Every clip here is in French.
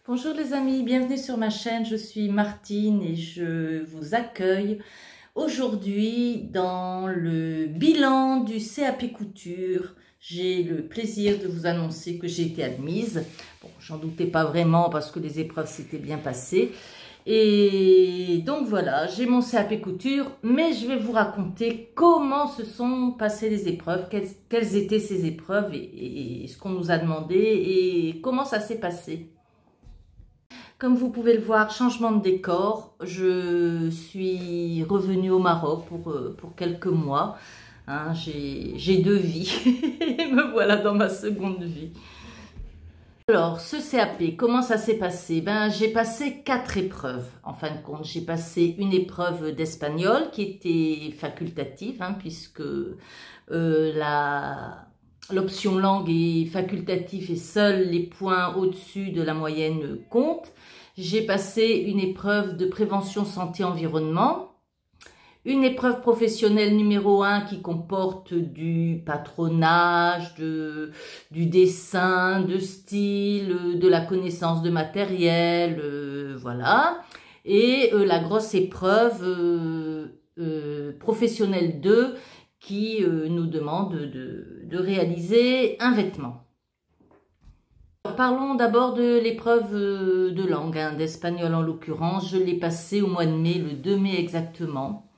Bonjour les amis, bienvenue sur ma chaîne, je suis Martine et je vous accueille aujourd'hui dans le bilan du CAP Couture. J'ai le plaisir de vous annoncer que j'ai été admise. Bon, j'en doutais pas vraiment parce que les épreuves s'étaient bien passées. Et donc voilà, j'ai mon CAP Couture, mais je vais vous raconter comment se sont passées les épreuves, quelles étaient ces épreuves et ce qu'on nous a demandé et comment ça s'est passé. Comme vous pouvez le voir, changement de décor, je suis revenue au Maroc pour quelques mois. Hein, j'ai deux vies et me voilà dans ma seconde vie. Alors, ce CAP, comment ça s'est passé? J'ai passé 4 épreuves, en fin de compte. J'ai passé une épreuve d'espagnol qui était facultative, hein, puisque l'option langue est facultative et seuls les points au-dessus de la moyenne comptent. J'ai passé une épreuve de prévention santé-environnement, une épreuve professionnelle numéro 1 qui comporte du patronage, du dessin, de style, de la connaissance de matériel, voilà. Et la grosse épreuve professionnelle 2 qui nous demande de réaliser un vêtement. Alors, parlons d'abord de l'épreuve de langue, hein, d'espagnol en l'occurrence. Je l'ai passée au mois de mai, le 2 mai exactement.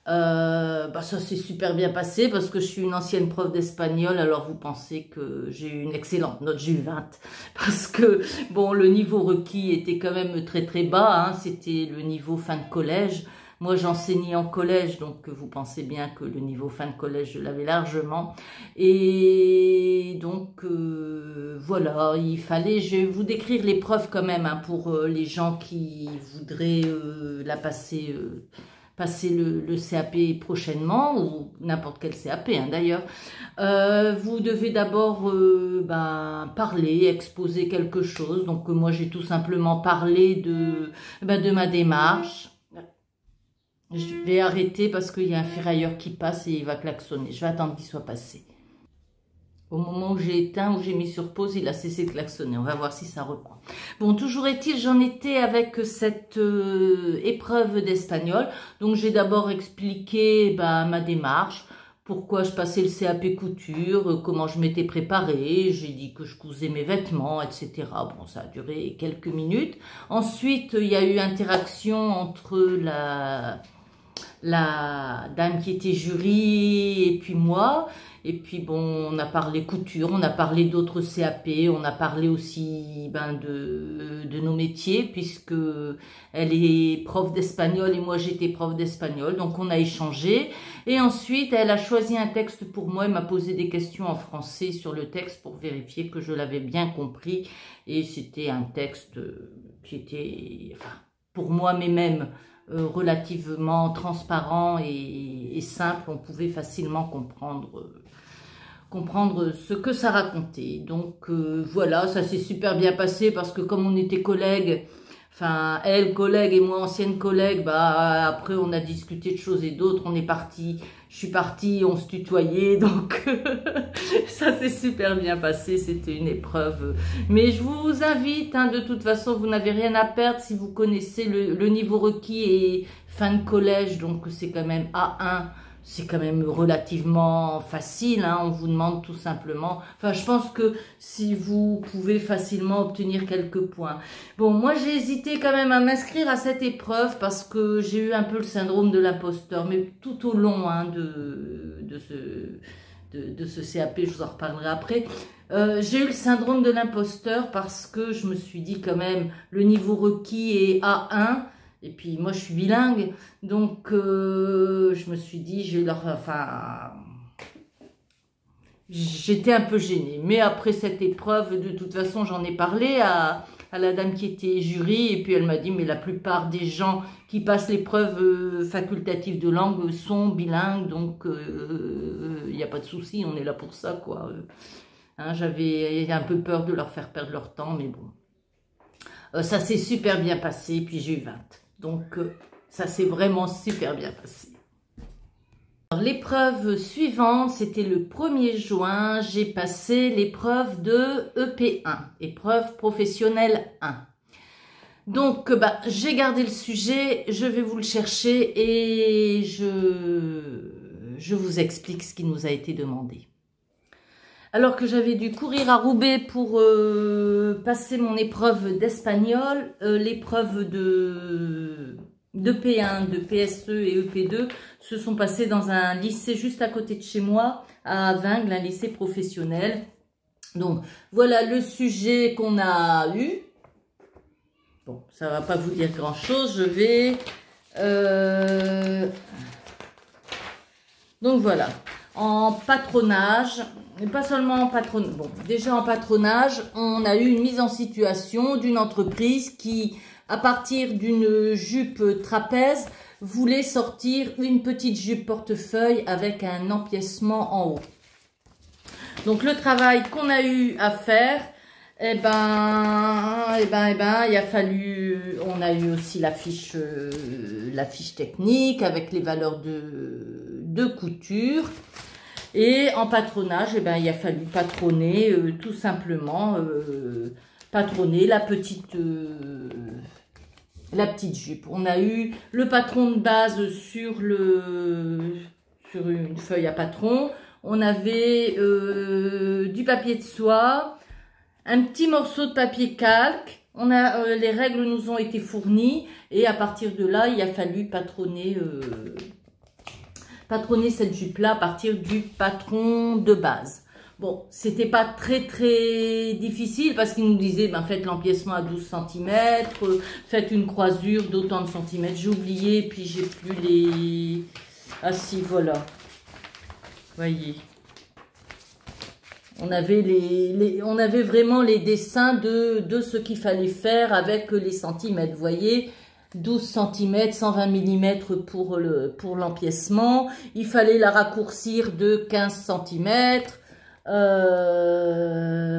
Ça s'est super bien passé parce que je suis une ancienne prof d'espagnol, alors vous pensez que j'ai eu une excellente note, j'ai eu 20 parce que bon, le niveau requis était quand même très très bas, hein, c'était le niveau fin de collège. Moi j'enseignais en collège, donc vous pensez bien que le niveau fin de collège je l'avais largement, et donc voilà, il fallait, je vais vous décrire l'épreuve quand même, hein, pour les gens qui voudraient la passer le CAP prochainement, ou n'importe quel CAP, hein, d'ailleurs. Vous devez d'abord parler, exposer quelque chose. Donc moi j'ai tout simplement parlé de ma démarche. Je vais arrêter parce qu'il y a un ferrailleur qui passe et il va klaxonner. Je vais attendre qu'il soit passé. Au moment où j'ai éteint, où j'ai mis sur pause, il a cessé de klaxonner. On va voir si ça reprend. Bon, toujours est-il, j'en étais avec cette épreuve d'espagnol. Donc, j'ai d'abord expliqué ma démarche, pourquoi je passais le CAP couture, comment je m'étais préparée. J'ai dit que je cousais mes vêtements, etc. Bon, ça a duré quelques minutes. Ensuite, il y a eu interaction entre la dame qui était jury et puis moi. Et puis bon, on a parlé couture, on a parlé d'autres CAP, on a parlé aussi de nos métiers, puisque elle est prof d'espagnol et moi j'étais prof d'espagnol, donc on a échangé. Et ensuite, elle a choisi un texte pour moi, elle m'a posé des questions en français sur le texte pour vérifier que je l'avais bien compris. Et c'était un texte qui était, enfin, pour moi, mais même relativement transparent et simple, on pouvait facilement comprendre ce que ça racontait. Donc voilà, ça s'est super bien passé parce que comme on était collègues, enfin elle collègue et moi ancienne collègue, après on a discuté de choses et d'autres, on est parti, je suis partie, on se tutoyait, donc ça s'est super bien passé, c'était une épreuve. Mais je vous invite, hein, de toute façon vous n'avez rien à perdre si vous connaissez le niveau requis et fin de collège, donc c'est quand même A1. C'est quand même relativement facile, hein, on vous demande tout simplement, enfin je pense que si vous pouvez facilement obtenir quelques points. Bon, moi j'ai hésité quand même à m'inscrire à cette épreuve parce que j'ai eu un peu le syndrome de l'imposteur, mais tout au long, hein, de ce CAP, je vous en reparlerai après. J'ai eu le syndrome de l'imposteur parce que je me suis dit quand même, le niveau requis est A1, et puis moi je suis bilingue, donc je me suis dit, j'étais un peu gênée. Mais après cette épreuve, de toute façon j'en ai parlé à la dame qui était jury, et puis elle m'a dit, mais la plupart des gens qui passent l'épreuve facultative de langue sont bilingues, donc il n'y a pas de souci, on est là pour ça, quoi. Hein, j'avais un peu peur de leur faire perdre leur temps, mais bon. Ça s'est super bien passé, puis j'ai eu 20. Donc, ça s'est vraiment super bien passé. L'épreuve suivante, c'était le 1er juin, j'ai passé l'épreuve de EP1, épreuve professionnelle 1. Donc, j'ai gardé le sujet, je vais vous le chercher et je vous explique ce qui nous a été demandé. Alors que j'avais dû courir à Roubaix pour passer mon épreuve d'espagnol, l'épreuve de P1, de PSE et EP2 se sont passées dans un lycée juste à côté de chez moi, à Avingles, un lycée professionnel. Donc, voilà le sujet qu'on a eu. Bon, ça va pas vous dire grand-chose, je vais... Donc, voilà. En patronage, mais pas seulement en patronage. Bon, déjà en patronage, on a eu une mise en situation d'une entreprise qui, à partir d'une jupe trapèze, voulait sortir une petite jupe portefeuille avec un empiècement en haut. Donc, le travail qu'on a eu à faire, il a fallu, on a eu aussi la fiche technique avec les valeurs de couture. Et en patronage, il a fallu patronner, tout simplement, patronner la petite jupe. On a eu le patron de base sur une feuille à patron. On avait du papier de soie, un petit morceau de papier calque. Les règles nous ont été fournies et à partir de là, il a fallu patronner cette jupe-là à partir du patron de base. Bon, c'était pas très très difficile parce qu'il nous disait, faites l'empiècement à 12 cm, faites une croisure d'autant de centimètres. J'ai oublié, puis j'ai plus les... Ah si, voilà. Voyez. On avait vraiment les dessins de ce qu'il fallait faire avec les centimètres, vous voyez. 12 cm, 120 mm pour l'empiècement. Il fallait la raccourcir de 15 cm.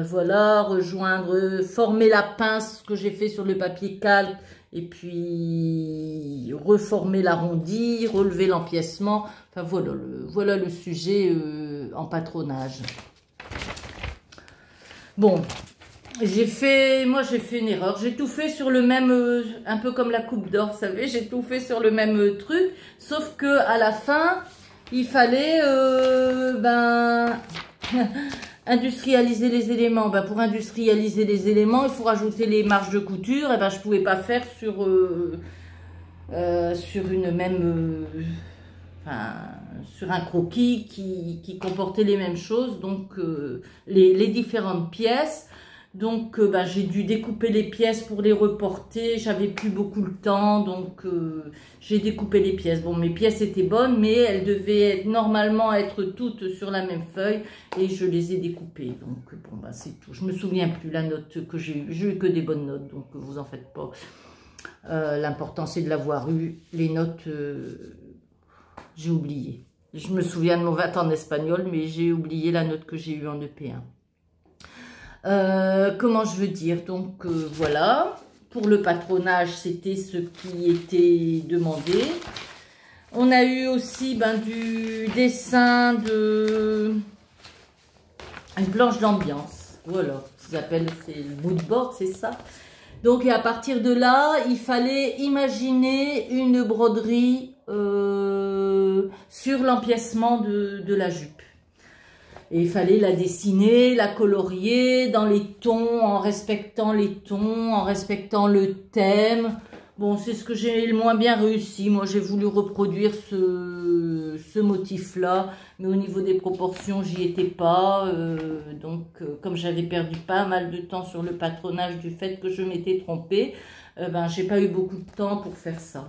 Voilà, rejoindre, former la pince que j'ai fait sur le papier calque. Et puis, reformer l'arrondi, relever l'empiècement. Enfin, voilà le sujet en patronage. Bon. Moi j'ai fait une erreur, j'ai tout fait sur le même, un peu comme la coupe d'or, vous savez, j'ai tout fait sur le même truc, sauf que à la fin, il fallait, industrialiser les éléments. Pour industrialiser les éléments, il faut rajouter les marges de couture, et je pouvais pas faire sur une même, sur un croquis qui comportait les mêmes choses, donc les différentes pièces. Donc, j'ai dû découper les pièces pour les reporter. J'avais plus beaucoup le temps, donc j'ai découpé les pièces. Bon, mes pièces étaient bonnes, mais elles devaient normalement être toutes sur la même feuille et je les ai découpées. Donc, bon, c'est tout. Je me souviens plus la note que j'ai eue. J'ai eu que des bonnes notes, donc vous en faites pas. L'important, c'est de l'avoir eu. Les notes, j'ai oublié. Je me souviens de mon 20 en espagnol, mais j'ai oublié la note que j'ai eue en EP1. Comment je veux dire, donc voilà, pour le patronage c'était ce qui était demandé. On a eu aussi du dessin une planche d'ambiance, voilà, ça s'appelle, c'est le mood board, c'est ça. Donc et à partir de là, il fallait imaginer une broderie sur l'empiècement de la jupe. Et il fallait la dessiner, la colorier dans les tons, en respectant les tons, en respectant le thème. Bon, c'est ce que j'ai le moins bien réussi. Moi, j'ai voulu reproduire ce motif-là, mais au niveau des proportions, j'y étais pas. Donc, comme j'avais perdu pas mal de temps sur le patronage du fait que je m'étais trompée, j'ai pas eu beaucoup de temps pour faire ça.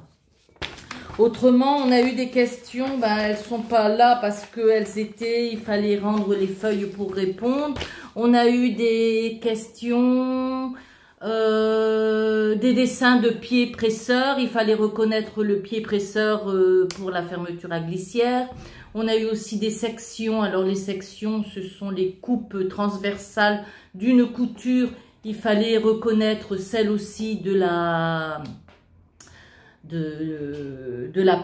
Autrement, on a eu des questions, elles sont pas là parce qu'elles étaient, il fallait rendre les feuilles pour répondre. On a eu des questions, des dessins de pieds presseurs, il fallait reconnaître le pied presseur pour la fermeture à glissière. On a eu aussi des sections, alors les sections, ce sont les coupes transversales d'une couture. Il fallait reconnaître celle aussi de la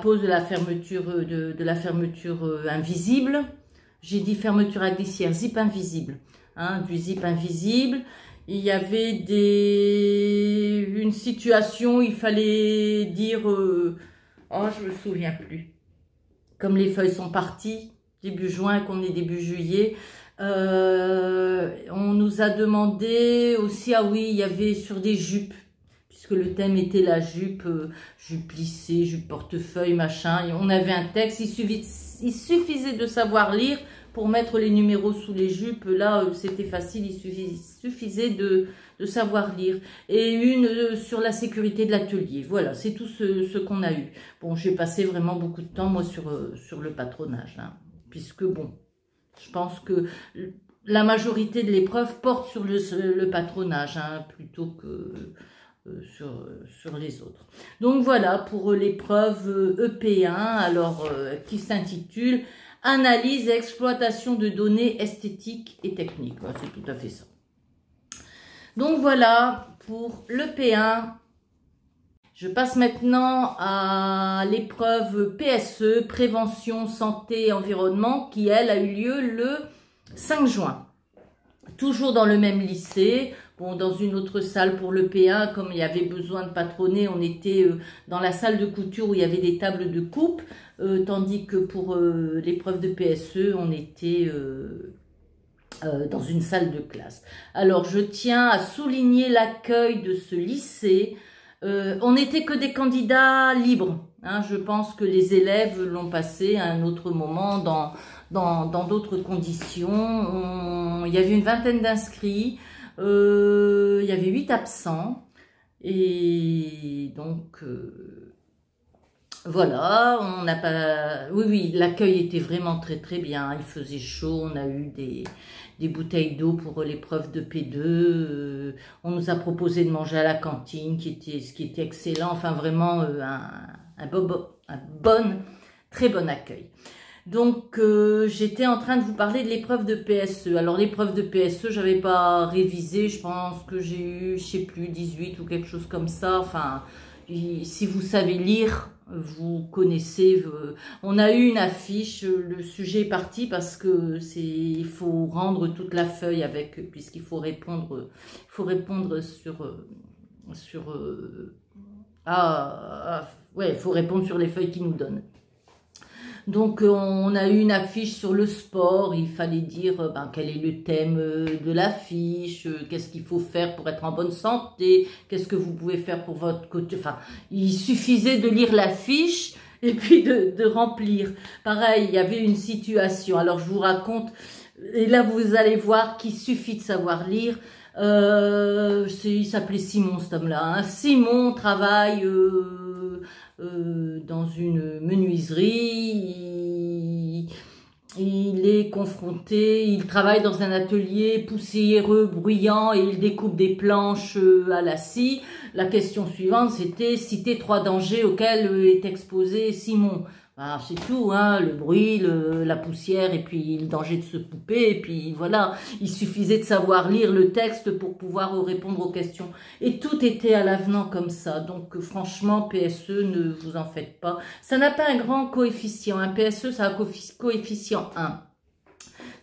pose de la fermeture, invisible. J'ai dit fermeture à glissière, zip invisible, du zip invisible. il y avait une situation, il fallait dire, oh, je me souviens plus. Comme les feuilles sont parties, début juin, qu'on est début juillet, on nous a demandé aussi, ah oui, il y avait sur des jupes, puisque le thème était la jupe, jupe lissée, jupe portefeuille, machin, et on avait un texte, il suffisait de savoir lire pour mettre les numéros sous les jupes. Là, c'était facile, il suffisait de savoir lire. Et une sur la sécurité de l'atelier. Voilà, c'est tout ce qu'on a eu. Bon, j'ai passé vraiment beaucoup de temps, moi, sur le patronage, hein, puisque, bon, je pense que la majorité de l'épreuve porte sur le patronage, hein, plutôt que sur les autres. Donc, voilà pour l'épreuve EP1, alors, qui s'intitule « Analyse et exploitation de données esthétiques et techniques ». Ouais, c'est tout à fait ça. Donc, voilà pour l'EP1. Je passe maintenant à l'épreuve PSE, Prévention, Santé et Environnement, qui, elle, a eu lieu le 5 juin. Toujours dans le même lycée, bon, dans une autre salle pour le P1, comme il y avait besoin de patronner, on était dans la salle de couture où il y avait des tables de coupe, tandis que pour l'épreuve de PSE, on était dans une salle de classe. Alors, je tiens à souligner l'accueil de ce lycée. On n'était que des candidats libres, hein. Je pense que les élèves l'ont passé à un autre moment dans d'autres conditions. Il y avait une vingtaine d'inscrits, il y avait 8 absents, et donc voilà, on n'a pas... Oui, l'accueil était vraiment très très bien, il faisait chaud, on a eu des bouteilles d'eau pour l'épreuve de P2, on nous a proposé de manger à la cantine, ce qui était excellent, enfin vraiment très bon accueil. Donc, j'étais en train de vous parler de l'épreuve de PSE. Alors, l'épreuve de PSE, j'avais pas révisé. Je pense que j'ai eu, je sais plus, 18 ou quelque chose comme ça. Enfin, si vous savez lire, vous connaissez. On a eu une affiche. Le sujet est parti parce que il faut rendre toute la feuille avec, puisqu'il faut répondre il faut répondre sur les feuilles qu'ils nous donnent. Donc, on a eu une affiche sur le sport, il fallait dire quel est le thème de l'affiche, qu'est-ce qu'il faut faire pour être en bonne santé, qu'est-ce que vous pouvez faire pour votre côté. Enfin, il suffisait de lire l'affiche et puis de remplir. Pareil, il y avait une situation, alors je vous raconte, et là vous allez voir qu'il suffit de savoir lire. Il s'appelait Simon, cet homme-là, hein. Simon travaille... dans une menuiserie, il est confronté, il travaille dans un atelier poussiéreux, bruyant, et il découpe des planches à la scie. La question suivante, c'était citer 3 dangers auxquels est exposé Simon. Alors, c'est tout, hein, le bruit, la poussière, et puis le danger de se couper, et puis voilà, il suffisait de savoir lire le texte pour pouvoir répondre aux questions. Et tout était à l'avenant comme ça, donc franchement, PSE, ne vous en faites pas. Ça n'a pas un grand coefficient, un PSE, ça a un coefficient 1.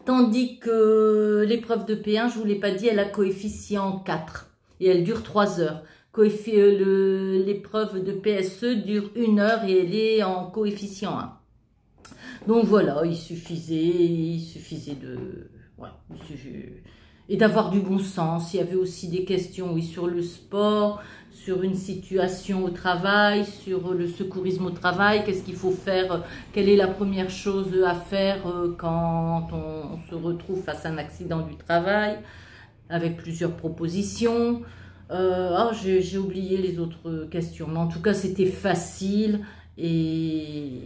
Tandis que l'épreuve de P1, je ne vous l'ai pas dit, elle a coefficient 4, et elle dure 3 heures. L'épreuve de PSE dure 1 heure et elle est en coefficient 1. Donc voilà, il suffisait de... Voilà, et d'avoir du bon sens. Il y avait aussi des questions, oui, sur le sport, sur une situation au travail, sur le secourisme au travail, qu'est-ce qu'il faut faire, quelle est la première chose à faire quand on se retrouve face à un accident du travail, avec plusieurs propositions. J'ai oublié les autres questions, mais en tout cas c'était facile et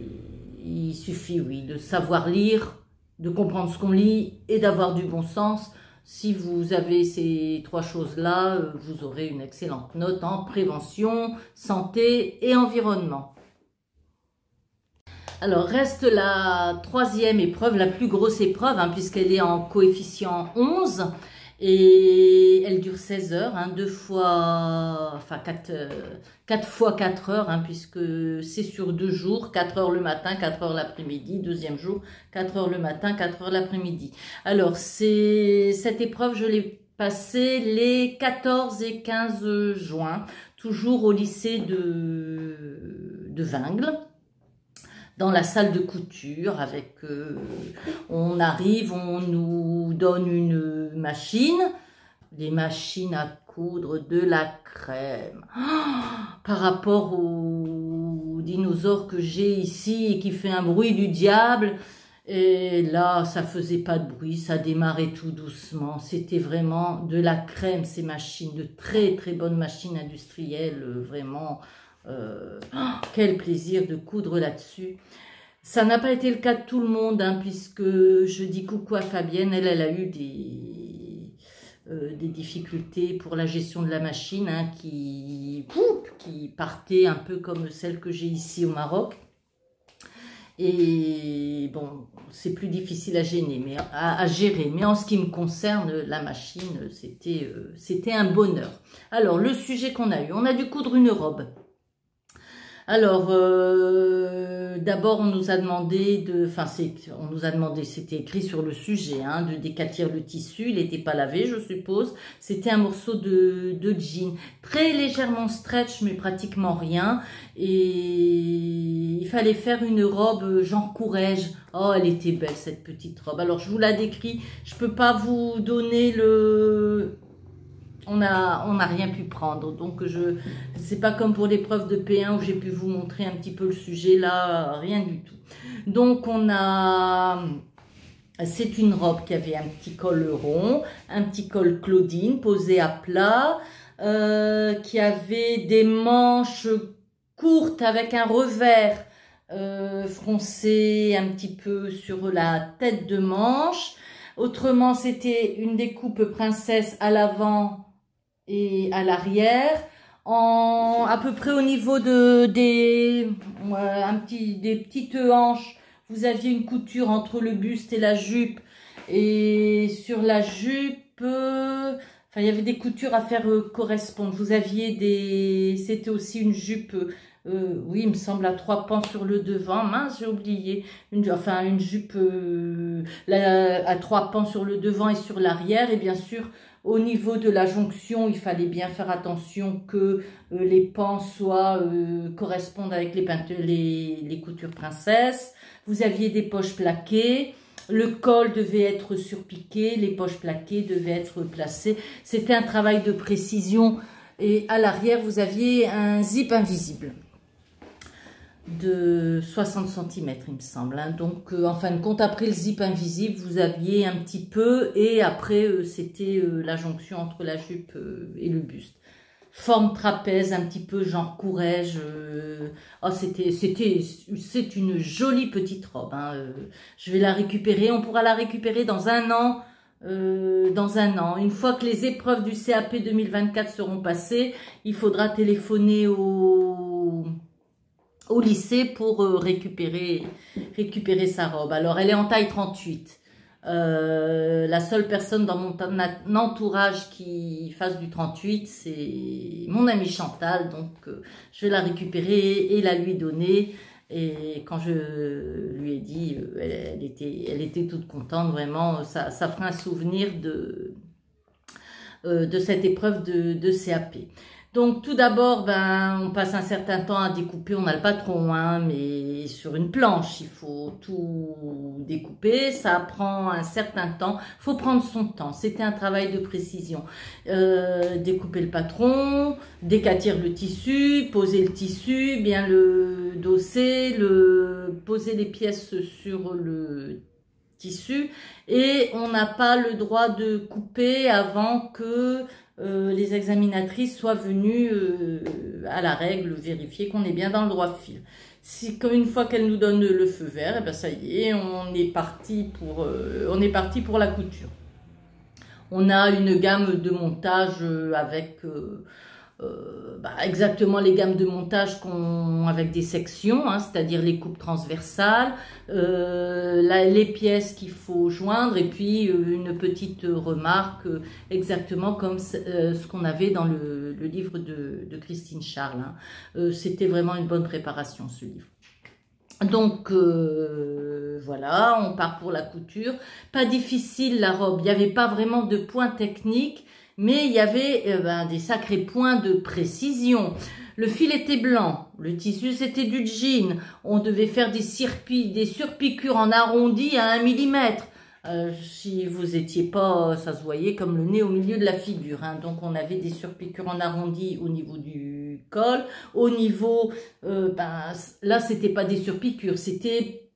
il suffit, oui, de savoir lire, de comprendre ce qu'on lit et d'avoir du bon sens. Si vous avez ces 3 choses-là, vous aurez une excellente note en prévention, santé et environnement. Alors reste la 3e épreuve, la plus grosse épreuve, hein, puisqu'elle est en coefficient 11. Et elle dure 16 heures, hein, 4 fois 4 heures, hein, puisque c'est sur 2 jours, 4 heures le matin, 4 heures l'après-midi, deuxième jour, 4 heures le matin, 4 heures l'après-midi. Alors, cette épreuve, je l'ai passé les 14 et 15 juin, toujours au lycée de Vingles, dans la salle de couture. Avec, on arrive, on nous donne une machine, des machines à coudre, de la crème. Par rapport au dinosaure que j'ai ici et qui fait un bruit du diable, et là ça faisait pas de bruit, ça démarrait tout doucement. C'était vraiment de la crème, ces machines, de très très bonnes machines industrielles, vraiment. Quel plaisir de coudre là-dessus. Ça n'a pas été le cas de tout le monde, hein, puisque je dis coucou à Fabienne, elle a eu des difficultés pour la gestion de la machine, hein, qui partait un peu comme celle que j'ai ici au Maroc. Et bon, c'est plus difficile à gérer, mais en ce qui me concerne, la machine, c'était un bonheur. Alors, le sujet qu'on a eu, on a dû coudre une robe. Alors, d'abord, on nous a demandé c'était écrit sur le sujet, hein, de décatir le tissu. Il n'était pas lavé, je suppose. C'était un morceau de jean, très légèrement stretch, mais pratiquement rien. Et il fallait faire une robe genre courrège. Oh, elle était belle, cette petite robe. Alors, je vous la décris. Je peux pas vous donner le... On n'a rien pu prendre, donc c'est pas comme pour l'épreuve de P1 où j'ai pu vous montrer un petit peu le sujet, là, rien du tout. Donc c'est une robe qui avait un petit col rond, un petit col Claudine posé à plat, qui avait des manches courtes avec un revers froncé un petit peu sur la tête de manche. Autrement, c'était une découpe princesse à l'avant et à l'arrière, à peu près au niveau des petites hanches. Vous aviez une couture entre le buste et la jupe, et sur la jupe, il y avait des coutures à faire correspondre. Vous aviez c'était aussi une jupe, oui, il me semble, à 3 pans sur le devant. Mince, j'ai oublié. Une jupe à 3 pans sur le devant et sur l'arrière. Et bien sûr, au niveau de la jonction, il fallait bien faire attention que les pans correspondent avec les coutures princesses. Vous aviez des poches plaquées. Le col devait être surpiqué, les poches plaquées devaient être placées. C'était un travail de précision. Et à l'arrière, vous aviez un zip invisible de 60 cm, il me semble. Hein. Donc, en fin de compte, après le zip invisible, vous aviez un petit peu. Et après, c'était la jonction entre la jupe et le buste. Forme trapèze, un petit peu genre courège. C'est une jolie petite robe. Hein. Je vais la récupérer. On pourra la récupérer dans un an. Une fois que les épreuves du CAP 2024 seront passées, il faudra téléphoner au lycée pour récupérer sa robe. Alors, elle est en taille 38. La seule personne dans mon entourage qui fasse du 38, c'est mon amie Chantal. Donc, je vais la récupérer et la lui donner. Et quand je lui ai dit, elle était toute contente. Vraiment, ça fera un souvenir de cette épreuve de CAP. Donc, tout d'abord, on passe un certain temps à découper. On a le patron, hein, mais sur une planche, il faut tout découper. Ça prend un certain temps. Il faut prendre son temps. C'était un travail de précision. Découper le patron, décatir le tissu, poser le tissu, bien le dosser, poser les pièces sur le tissu. Et on n'a pas le droit de couper avant que les examinatrices soient venues à la règle vérifier qu'on est bien dans le droit fil. Une fois qu'elles nous donnent le feu vert, et ben ça y est, on est parti pour la couture. On a une gamme de montage avec exactement les gammes de montage avec des sections, hein, c'est-à-dire les coupes transversales, les pièces qu'il faut joindre, et puis une petite remarque exactement comme ce qu'on avait dans le livre de Christine Charles. Hein. C'était vraiment une bonne préparation, ce livre. Donc voilà, on part pour la couture. Pas difficile la robe, il n'y avait pas vraiment de points techniques, mais il y avait des sacrés points de précision. Le fil était blanc, le tissu c'était du jean, on devait faire des surpiqûres en arrondi à 1 millimètre. Si vous étiez pas, ça se voyait comme le nez au milieu de la figure, hein. Donc on avait des surpiqûres en arrondi au niveau du col, au niveau, là c'était pas des surpiqûres, c'était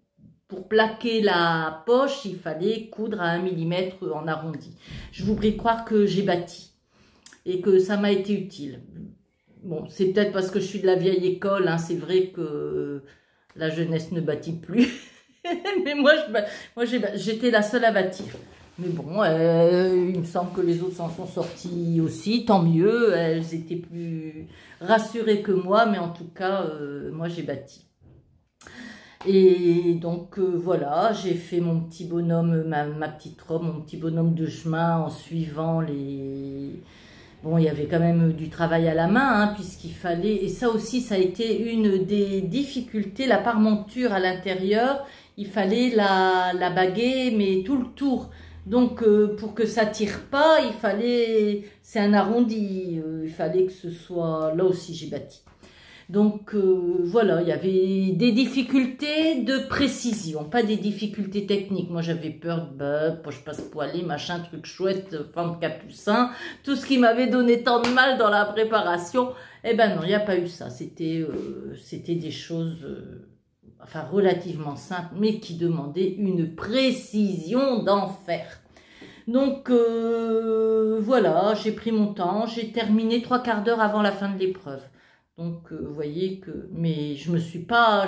pour plaquer la poche, il fallait coudre à 1 millimètre en arrondi. Je vous prie de croire que j'ai bâti et que ça m'a été utile. Bon, c'est peut-être parce que je suis de la vieille école, hein, c'est vrai que la jeunesse ne bâtit plus. Mais moi, j'étais la seule à bâtir. Mais bon, il me semble que les autres s'en sont sortis aussi, tant mieux. Elles étaient plus rassurées que moi, mais en tout cas, moi j'ai bâti. Et donc voilà, j'ai fait mon petit bonhomme, ma petite robe, mon petit bonhomme de chemin en suivant les... Bon, il y avait quand même du travail à la main, hein, puisqu'il fallait... Et ça aussi, ça a été une des difficultés, la parmenture à l'intérieur. Il fallait la baguer, mais tout le tour. Donc, pour que ça tire pas, il fallait... C'est un arrondi. Il fallait que ce soit... Là aussi, j'ai bâti. Donc, voilà, il y avait des difficultés de précision, pas des difficultés techniques. Moi, j'avais peur de poche passe-poilée, machin, truc chouette, fente capucin, tout ce qui m'avait donné tant de mal dans la préparation. Eh ben non, il n'y a pas eu ça. C'était des choses, enfin, relativement simples, mais qui demandaient une précision d'enfer. Donc, voilà, j'ai pris mon temps, j'ai terminé 3/4 d'heure avant la fin de l'épreuve. Donc, vous voyez que... Mais je me suis pas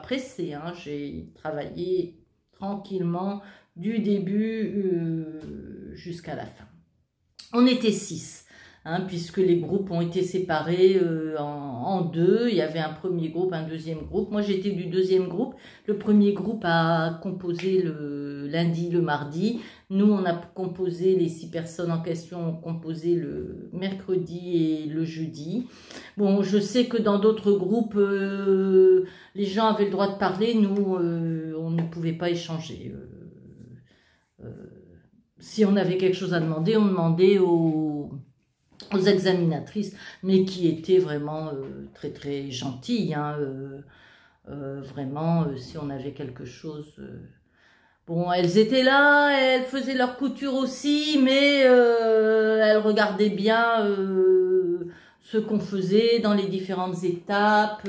pressée, hein. J'ai travaillé tranquillement du début jusqu'à la fin. On était 6, hein, puisque les groupes ont été séparés en deux. Il y avait un premier groupe, un deuxième groupe. Moi, j'étais du deuxième groupe. Le premier groupe a composé le lundi, le mardi. Nous, on a composé, les 6 personnes en question ont composé le mercredi et le jeudi. Bon, je sais que dans d'autres groupes, les gens avaient le droit de parler. Nous, on ne pouvait pas échanger. Si on avait quelque chose à demander, on demandait aux examinatrices, mais qui étaient vraiment très très gentilles, hein, vraiment, si on avait quelque chose... Bon, elles étaient là, elles faisaient leur couture aussi, mais elles regardaient bien ce qu'on faisait dans les différentes étapes,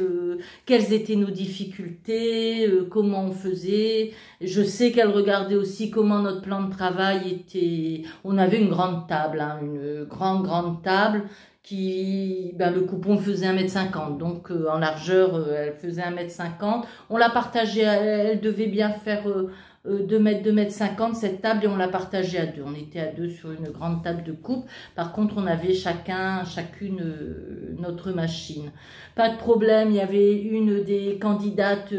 quelles étaient nos difficultés, comment on faisait. Je sais qu'elles regardaient aussi comment notre plan de travail était. On avait une grande table, hein, une grande table qui, le coupon faisait 1,50 m, donc en largeur, elle faisait 1,50 m. On la partageait, elle devait bien faire... 2,50 m cette table, et on l'a partagée à 2. On était à 2 sur une grande table de coupe. Par contre, on avait chacune notre machine. Pas de problème, il y avait une des candidates,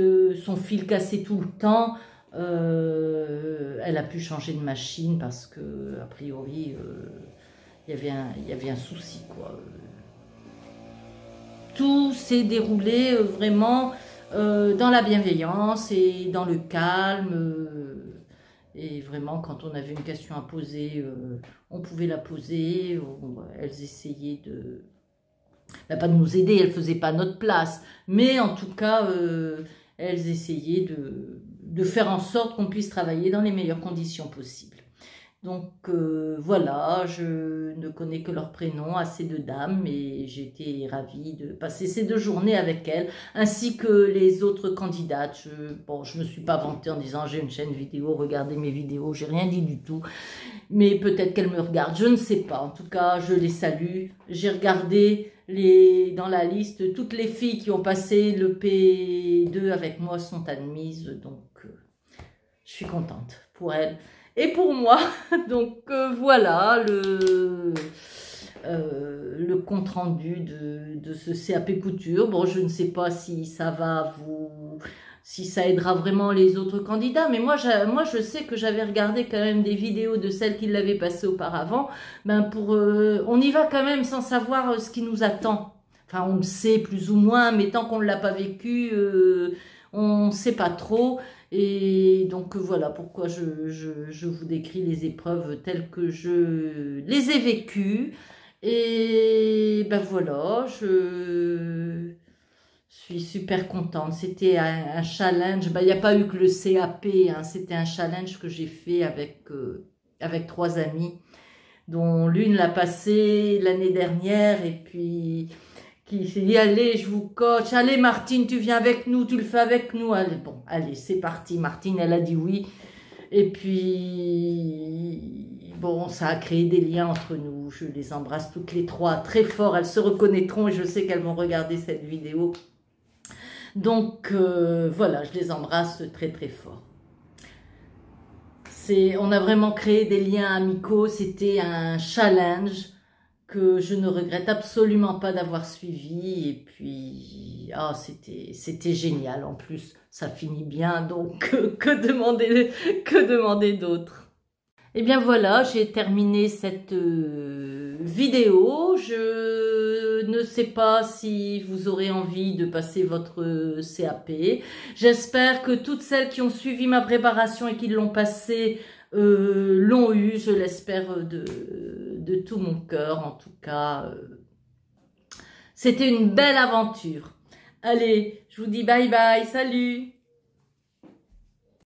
son fil cassé tout le temps. Elle a pu changer de machine parce que, a priori, il y avait un souci, quoi. Tout s'est déroulé vraiment... dans la bienveillance et dans le calme, et vraiment quand on avait une question à poser, on pouvait la poser. Elles essayaient pas de nous aider, elles faisaient pas notre place, mais en tout cas elles essayaient de faire en sorte qu'on puisse travailler dans les meilleures conditions possibles. Donc voilà, je ne connais que leur prénom à ces 2 dames, mais j'étais ravie de passer ces 2 journées avec elles, ainsi que les autres candidates. Je ne me suis pas vantée en disant j'ai une chaîne vidéo, regardez mes vidéos, j'ai rien dit du tout. Mais peut-être qu'elles me regardent, je ne sais pas. En tout cas, je les salue. J'ai regardé dans la liste, toutes les filles qui ont passé le P2 avec moi sont admises, donc je suis contente pour elles. Et pour moi, donc voilà le compte-rendu de ce CAP couture. Bon, je ne sais pas si ça va si ça aidera vraiment les autres candidats, mais moi je sais que j'avais regardé quand même des vidéos de celles qui l'avaient passé auparavant. On y va quand même sans savoir ce qui nous attend. Enfin, on le sait plus ou moins, mais tant qu'on ne l'a pas vécu, on ne sait pas trop. Et donc voilà pourquoi je vous décris les épreuves telles que je les ai vécues. Et ben voilà, je suis super contente. C'était un challenge. Ben, il n'y a pas eu que le CAP, hein. C'était un challenge que j'ai fait avec 3 amies, dont l'une l'a passé l'année dernière et puis qui s'est dit allez je vous coach, allez Martine tu viens avec nous, tu le fais avec nous, allez, bon allez c'est parti. Martine elle a dit oui et puis bon ça a créé des liens entre nous, je les embrasse toutes les 3 très fort, elles se reconnaîtront et je sais qu'elles vont regarder cette vidéo donc voilà je les embrasse très très fort. On a vraiment créé des liens amicaux, c'était un challenge que je ne regrette absolument pas d'avoir suivi. Et puis, ah, c'était génial. En plus, ça finit bien, donc que demander d'autre? Et bien voilà, j'ai terminé cette vidéo. Je ne sais pas si vous aurez envie de passer votre CAP. J'espère que toutes celles qui ont suivi ma préparation et qui l'ont passé l'ont eu, je l'espère de tout mon cœur. En tout cas, c'était une belle aventure. Allez, je vous dis bye bye, salut!